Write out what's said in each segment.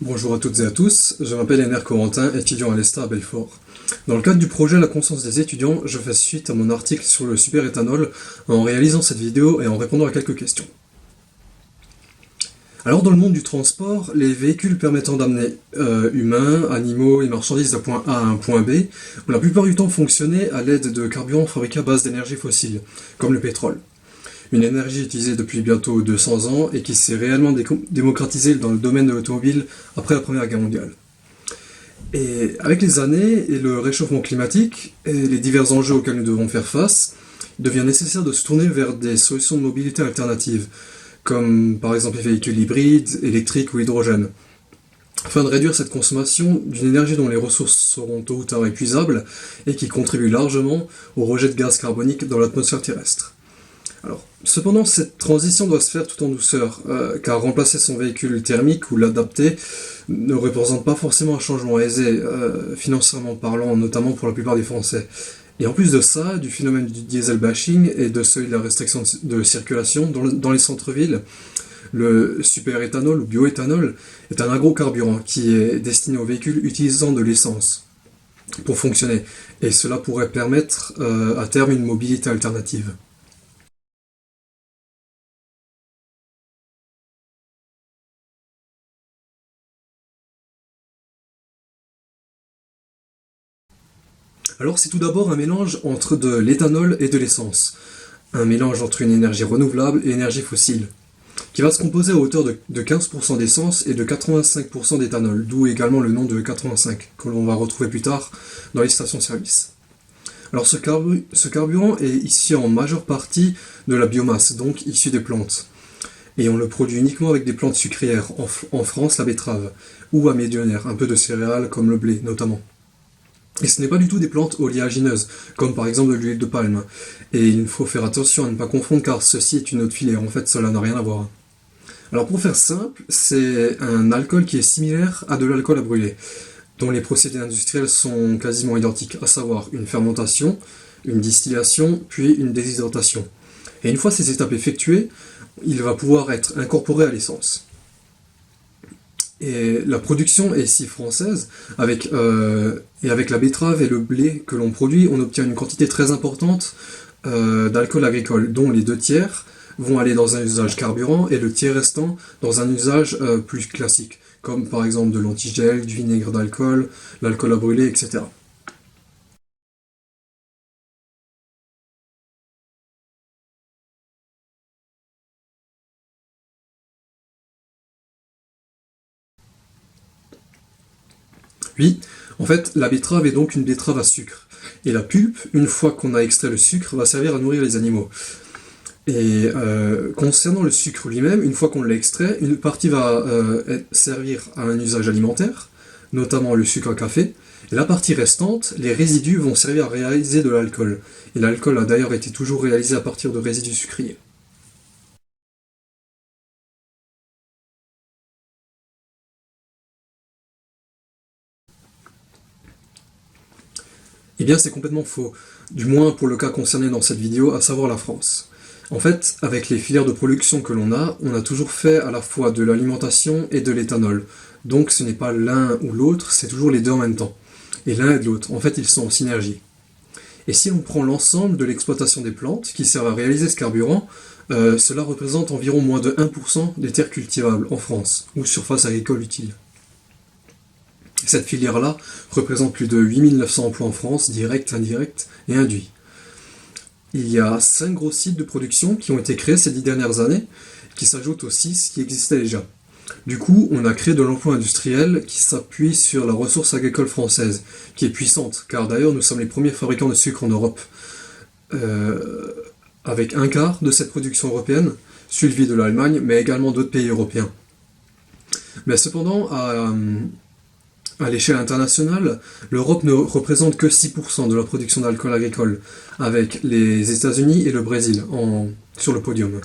Bonjour à toutes et à tous, je m'appelle Ener Corentin, étudiant à l'ESTA à Belfort. Dans le cadre du projet La conscience des étudiants, je fais suite à mon article sur le superéthanol en réalisant cette vidéo et en répondant à quelques questions. Alors dans le monde du transport, les véhicules permettant d'amener humains, animaux et marchandises d'un point A à un point B ont la plupart du temps fonctionné à l'aide de carburants fabriqués à base d'énergie fossile, comme le pétrole. Une énergie utilisée depuis bientôt 200 ans et qui s'est réellement démocratisée dans le domaine de l'automobile après la Première Guerre mondiale. Et avec les années et le réchauffement climatique et les divers enjeux auxquels nous devons faire face, il devient nécessaire de se tourner vers des solutions de mobilité alternatives, comme par exemple les véhicules hybrides, électriques ou hydrogène, afin de réduire cette consommation d'une énergie dont les ressources seront tôt ou tard épuisables et qui contribue largement au rejet de gaz carbonique dans l'atmosphère terrestre. Alors, cependant, cette transition doit se faire tout en douceur, car remplacer son véhicule thermique ou l'adapter ne représente pas forcément un changement aisé, financièrement parlant, notamment pour la plupart des Français. Et en plus de ça, du phénomène du diesel bashing et de celui de la restriction de circulation dans les centres-villes, le superéthanol ou bioéthanol est un agrocarburant qui est destiné aux véhicules utilisant de l'essence pour fonctionner, et cela pourrait permettre à terme une mobilité alternative. Alors c'est tout d'abord un mélange entre de l'éthanol et de l'essence, un mélange entre une énergie renouvelable et énergie fossile, qui va se composer à hauteur de 15% d'essence et de 85% d'éthanol, d'où également le nom de 85, que l'on va retrouver plus tard dans les stations-service. Alors ce carburant est issu en majeure partie de la biomasse, donc issu des plantes. Et on le produit uniquement avec des plantes sucrières, en France la betterave, ou amédionnaire, un peu de céréales comme le blé notamment. Et ce n'est pas du tout des plantes oléagineuses, comme par exemple de l'huile de palme. Et il faut faire attention à ne pas confondre car ceci est une autre filière, en fait cela n'a rien à voir. Alors pour faire simple, c'est un alcool qui est similaire à de l'alcool à brûler, dont les procédés industriels sont quasiment identiques, à savoir une fermentation, une distillation, puis une déshydratation. Et une fois ces étapes effectuées, il va pouvoir être incorporé à l'essence. Et la production est si française, avec la betterave et le blé que l'on produit, on obtient une quantité très importante d'alcool agricole, dont les 2 tiers vont aller dans un usage carburant et le tiers restant dans un usage plus classique, comme par exemple de l'antigel, du vinaigre d'alcool, l'alcool à brûler, etc. Oui, en fait, la betterave est donc une betterave à sucre. Et la pulpe, une fois qu'on a extrait le sucre, va servir à nourrir les animaux. Et concernant le sucre lui-même, une fois qu'on l'a extrait, une partie va servir à un usage alimentaire, notamment le sucre à café, et la partie restante, les résidus, vont servir à réaliser de l'alcool. Et l'alcool a d'ailleurs été toujours réalisé à partir de résidus sucriers. Eh bien, c'est complètement faux, du moins pour le cas concerné dans cette vidéo, à savoir la France. En fait, avec les filières de production que l'on a toujours fait à la fois de l'alimentation et de l'éthanol. Donc ce n'est pas l'un ou l'autre, c'est toujours les deux en même temps. Et l'un aide l'autre, en fait ils sont en synergie. Et si on prend l'ensemble de l'exploitation des plantes qui servent à réaliser ce carburant, cela représente environ moins de 1% des terres cultivables en France, ou surface agricole utile. Cette filière-là représente plus de 8 900 emplois en France, directs, indirects et induits. Il y a 5 gros sites de production qui ont été créés ces 10 dernières années, qui s'ajoutent aux 6 qui existaient déjà. Du coup, on a créé de l'emploi industriel qui s'appuie sur la ressource agricole française, qui est puissante, car d'ailleurs nous sommes les premiers fabricants de sucre en Europe, euh, avec un quart de cette production européenne, suivi de l'Allemagne, mais également d'autres pays européens. Mais cependant, à l'échelle internationale, l'Europe ne représente que 6% de la production d'alcool agricole, avec les États-Unis et le Brésil sur le podium.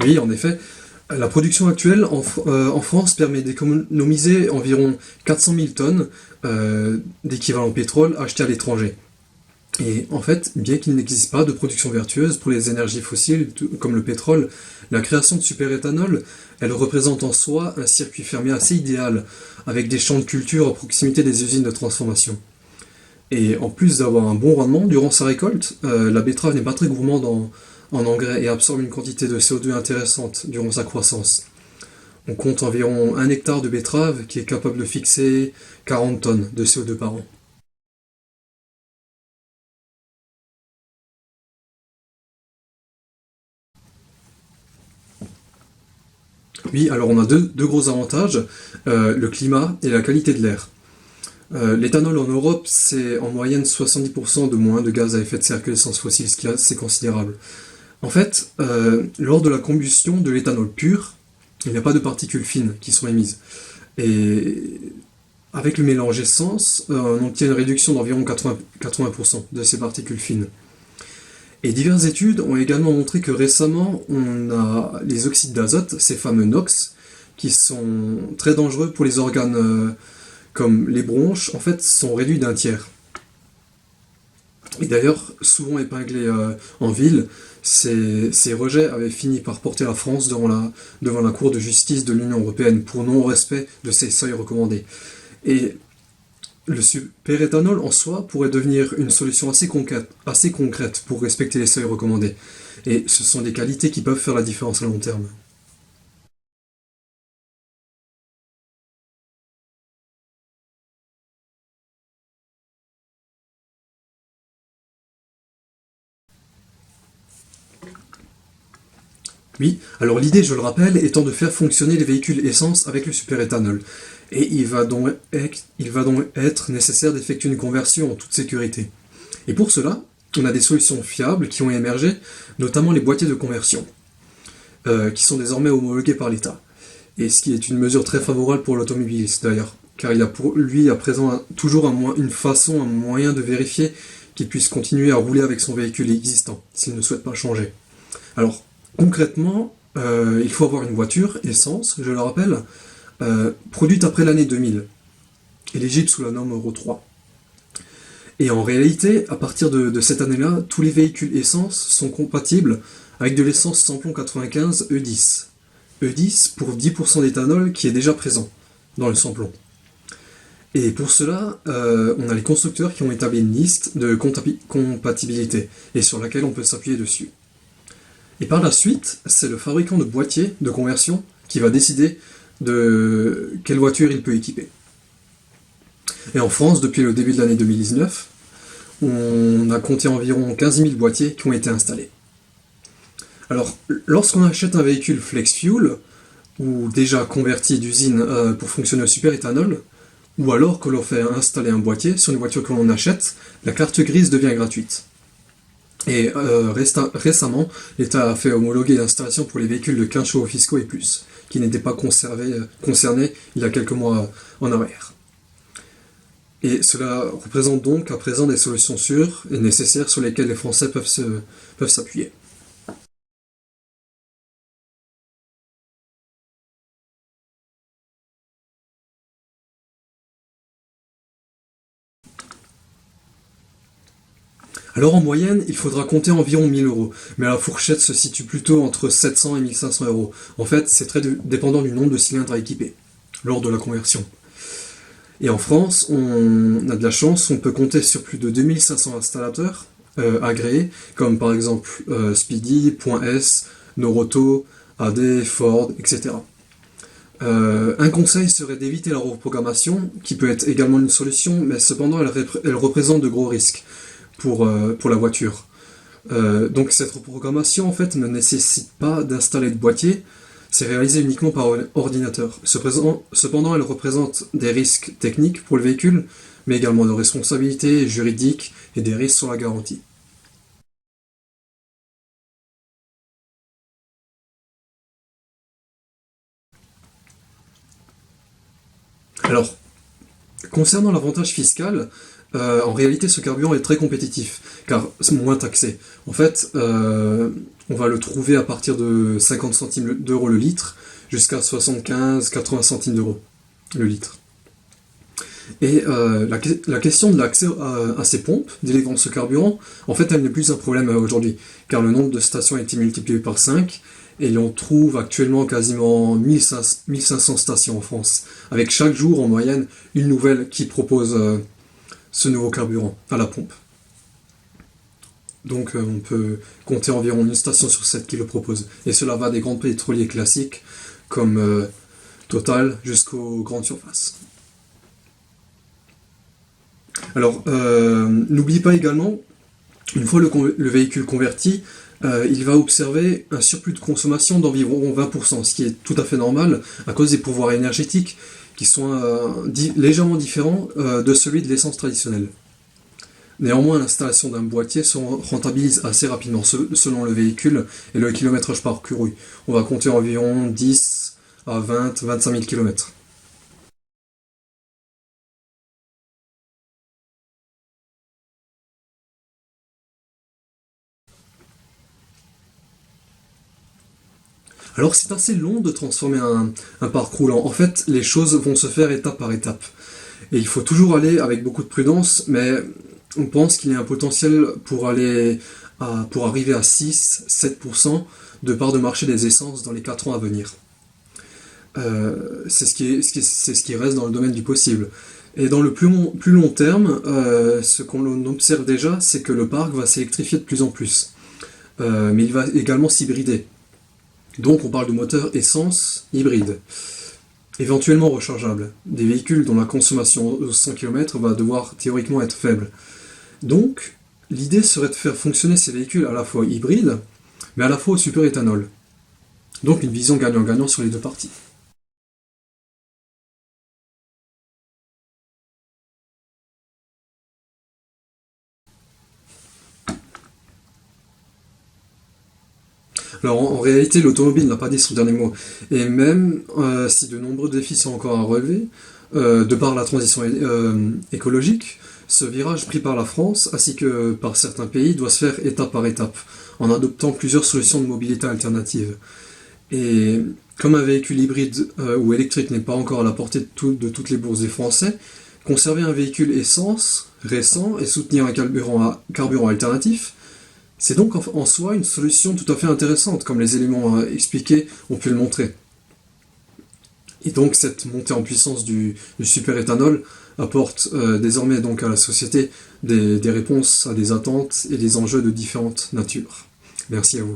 Oui, en effet, La production actuelle en France permet d'économiser environ 400 000 tonnes d'équivalent pétrole acheté à l'étranger. Et en fait, bien qu'il n'existe pas de production vertueuse pour les énergies fossiles comme le pétrole, la création de superéthanol, elle représente en soi un circuit fermé assez idéal, avec des champs de culture à proximité des usines de transformation. Et en plus d'avoir un bon rendement durant sa récolte, la betterave n'est pas très gourmande en engrais et absorbe une quantité de CO2 intéressante durant sa croissance. On compte environ 1 hectare de betterave qui est capable de fixer 40 tonnes de CO2 par an. Oui, alors on a deux gros avantages, le climat et la qualité de l'air. L'éthanol en Europe, c'est en moyenne 70% de moins de gaz à effet de serre que l'essence fossile, ce qui est assez considérable. En fait, lors de la combustion de l'éthanol pur, il n'y a pas de particules fines qui sont émises. Et avec le mélange essence, on obtient une réduction d'environ 80% de ces particules fines. Et diverses études ont également montré que récemment, on a les oxydes d'azote, ces fameux NOx, qui sont très dangereux pour les organes comme les bronches, en fait, sont réduits d'un tiers. Et d'ailleurs, souvent épinglés en ville, ces rejets avaient fini par porter la France devant la Cour de justice de l'Union européenne pour non-respect de ces seuils recommandés. Et le superéthanol en soi pourrait devenir une solution assez concrète pour respecter les seuils recommandés. Et ce sont des qualités qui peuvent faire la différence à long terme. Oui, alors l'idée, je le rappelle, étant de faire fonctionner les véhicules essence avec le superéthanol. Et il va donc être nécessaire d'effectuer une conversion en toute sécurité. Et pour cela, on a des solutions fiables qui ont émergé, notamment les boîtiers de conversion, qui sont désormais homologués par l'État. Et ce qui est une mesure très favorable pour l'automobiliste d'ailleurs, car il a pour lui à présent toujours une façon, un moyen de vérifier qu'il puisse continuer à rouler avec son véhicule existant, s'il ne souhaite pas changer. Alors, concrètement, il faut avoir une voiture, essence, je le rappelle, produite après l'année 2000, éligible sous la norme Euro 3. Et en réalité, à partir de cette année-là, tous les véhicules essence sont compatibles avec de l'essence samplon 95 E10. E10 pour 10% d'éthanol qui est déjà présent dans le samplon. Et pour cela, on a les constructeurs qui ont établi une liste de compatibilité et sur laquelle on peut s'appuyer dessus. Et par la suite, c'est le fabricant de boîtier de conversion qui va décider de quelle voiture il peut équiper. Et en France, depuis le début de l'année 2019, on a compté environ 15 000 boîtiers qui ont été installés. Alors, lorsqu'on achète un véhicule flex fuel, ou déjà converti d'usine pour fonctionner au superéthanol, ou alors que l'on fait installer un boîtier sur une voiture que l'on achète, la carte grise devient gratuite. Et récemment, l'État a fait homologuer l'installation pour les véhicules de 15 chevaux fiscaux et plus, qui n'étaient pas concernés il y a quelques mois en arrière. Et cela représente donc à présent des solutions sûres et nécessaires sur lesquelles les Français peuvent s'appuyer. Alors en moyenne, il faudra compter environ 1000 euros, mais la fourchette se situe plutôt entre 700 et 1500 euros. En fait, c'est très dépendant du nombre de cylindres à équiper lors de la conversion. Et en France, on a de la chance, on peut compter sur plus de 2500 installateurs agréés, comme par exemple Speedy, Point S, Noroto, AD, Ford, etc. Un conseil serait d'éviter la reprogrammation, qui peut être également une solution, mais cependant elle représente de gros risques pour la voiture. Donc cette reprogrammation en fait ne nécessite pas d'installer de boîtier, c'est réalisé uniquement par ordinateur. Cependant, elle représente des risques techniques pour le véhicule, mais également de responsabilités juridiques et des risques sur la garantie. Alors, concernant l'avantage fiscal, En réalité, ce carburant est très compétitif, car c'est moins taxé. En fait, on va le trouver à partir de 50 centimes d'euros le litre, jusqu'à 75-80 centimes d'euros le litre. Et la question de l'accès à ces pompes délivrant ce carburant, en fait, elle n'est plus un problème aujourd'hui, car le nombre de stations a été multiplié par 5, et l'on trouve actuellement quasiment 1500 stations en France, avec chaque jour en moyenne une nouvelle qui propose ce nouveau carburant à la pompe. Donc on peut compter environ une station sur 7 qui le propose. Et cela va des grands pétroliers classiques comme Total jusqu'aux grandes surfaces. Alors, n'oublie pas également, une fois le véhicule converti, il va observer un surplus de consommation d'environ 20%, ce qui est tout à fait normal à cause des pouvoirs énergétiques qui sont légèrement différents de celui de l'essence traditionnelle. Néanmoins, l'installation d'un boîtier se rentabilise assez rapidement selon le véhicule et le kilométrage parcouru. On va compter environ 10 à 20-25 000 km. Alors c'est assez long de transformer un parc roulant. En fait, les choses vont se faire étape par étape. Et il faut toujours aller avec beaucoup de prudence, mais on pense qu'il y a un potentiel pour arriver à 6-7% de part de marché des essences dans les 4 ans à venir. C'est ce qui reste dans le domaine du possible. Et dans le plus long terme, ce qu'on observe déjà, c'est que le parc va s'électrifier de plus en plus. Mais il va également s'hybrider. Donc on parle de moteur essence hybride, éventuellement rechargeable, des véhicules dont la consommation aux 100 km va devoir théoriquement être faible. Donc l'idée serait de faire fonctionner ces véhicules à la fois hybrides, mais à la fois au superéthanol. Donc une vision gagnant-gagnant sur les deux parties. Alors en réalité, l'automobile n'a pas dit son dernier mot. Et même si de nombreux défis sont encore à relever, de par la transition écologique, ce virage pris par la France, ainsi que par certains pays, doit se faire étape par étape, en adoptant plusieurs solutions de mobilité alternatives. Et comme un véhicule hybride ou électrique n'est pas encore à la portée de toutes les bourses des Français, conserver un véhicule essence récent et soutenir un carburant alternatif, c'est donc en soi une solution tout à fait intéressante, comme les éléments expliqués ont pu le montrer. Et donc cette montée en puissance du superéthanol apporte désormais donc à la société des réponses à des attentes et des enjeux de différentes natures. Merci à vous.